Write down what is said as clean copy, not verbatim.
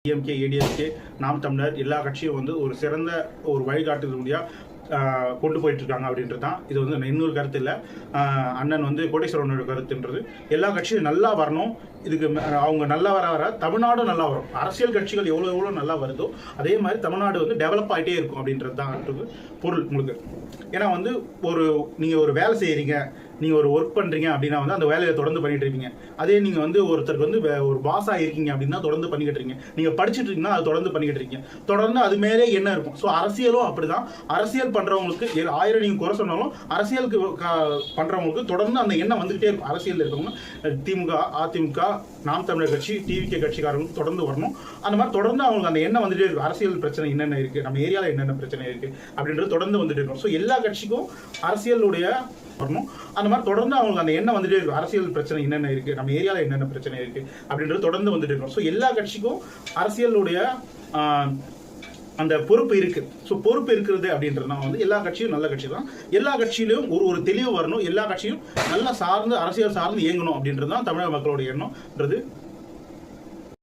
DMK, ADMK, நாம் தமிழர் எல்லா கட்சியும் வந்து ஒரு சிறந்த ஒரு வழிகாட்டுதல் முடியாக கொண்டு போயிட்டு இருக்காங்க அப்படின்றது தான். இது வந்து இன்னொரு கருத்து இல்லை, அண்ணன் வந்து கோட்டீஸ்வரனோட கருத்துன்றது. எல்லா கட்சியும் நல்லா வரணும். இதுக்கு அவங்க நல்லா வர தமிழ்நாடும் நல்லா வரும். அரசியல் கட்சிகள் எவ்வளோ நல்லா வருதோ அதே மாதிரி தமிழ்நாடு வந்து டெவலப் ஆகிட்டே இருக்கும் அப்படின்றது தான் பொருள் உங்களுக்கு. ஏன்னா வந்து நீங்கள் ஒரு வேலை செய்கிறீங்க, நீங்கள் ஒரு ஒர்க் பண்ணுறீங்க அப்படின்னா வந்து அந்த வேலையை தொடர்ந்து பண்ணிட்டு இருக்கீங்க. அதே நீங்கள் வந்து ஒருத்தருக்கு வந்து ஒரு பாஸாக இருக்கீங்க அப்படின்னா தொடர்ந்து பண்ணிக்கிட்டு இருக்கீங்க. நீங்கள் படிச்சுட்டு இருக்கீங்கன்னா அதை தொடர்ந்து பண்ணிக்கிட்டு இருக்கீங்க. தொடர்ந்து அது மேலே என்ன இருக்கும். ஸோ அரசியலும் அப்படிதான். அரசியல் பண்ணுறவங்களுக்கு 1000 நீங்கள் குறை சொன்னாலும் அரசியலுக்கு பண்ணுறவங்களுக்கு தொடர்ந்து அந்த எண்ணம் வந்துகிட்டே இருக்கும். அரசியல் இருக்கவங்க திமுக, அதிமுக, நாம் தமிழர் கட்சி, டிவிகே கட்சிக்காரங்களுக்கு தொடர்ந்து வரணும். அந்த மாதிரி தொடர்ந்து அவங்களுக்கு அந்த எண்ணம் வந்துட்டே இருக்கும். அரசியல் பிரச்சனை என்னென்ன இருக்குது, நம்ம ஏரியாவில் என்னென்ன பிரச்சனை இருக்குது அப்படின்றது தொடர்ந்து வந்துட்டு இருக்கும். ஸோ எல்லா கட்சிக்கும் அரசியலுடைய வரணும். அந்த மாதிரி தொடர்ந்து அவங்களுக்கு அந்த எண்ணம் வந்துட்டே இருக்கும். அரசியல் பிரச்சனை என்னென்ன இருக்குது, நம்ம ஏரியாவில் என்னென்ன பிரச்சனை இருக்குது அப்படின்றது தொடர்ந்து வந்துட்டு இருக்கும். ஸோ எல்லா கட்சிக்கும் அரசியலுடைய அந்த பொறுப்பு இருக்குது. ஸோ பொறுப்பு இருக்கிறது அப்படின்றதுனா வந்து எல்லா கட்சியும் நல்ல கட்சி தான். எல்லா கட்சியிலும் ஒரு தெளிவு வரணும். எல்லா கட்சியும் நல்லா சார்ந்து அரசியல் சார்ந்து இயங்கணும் அப்படின்றது தான் தமிழக மக்களுடைய எண்ணம்ன்றது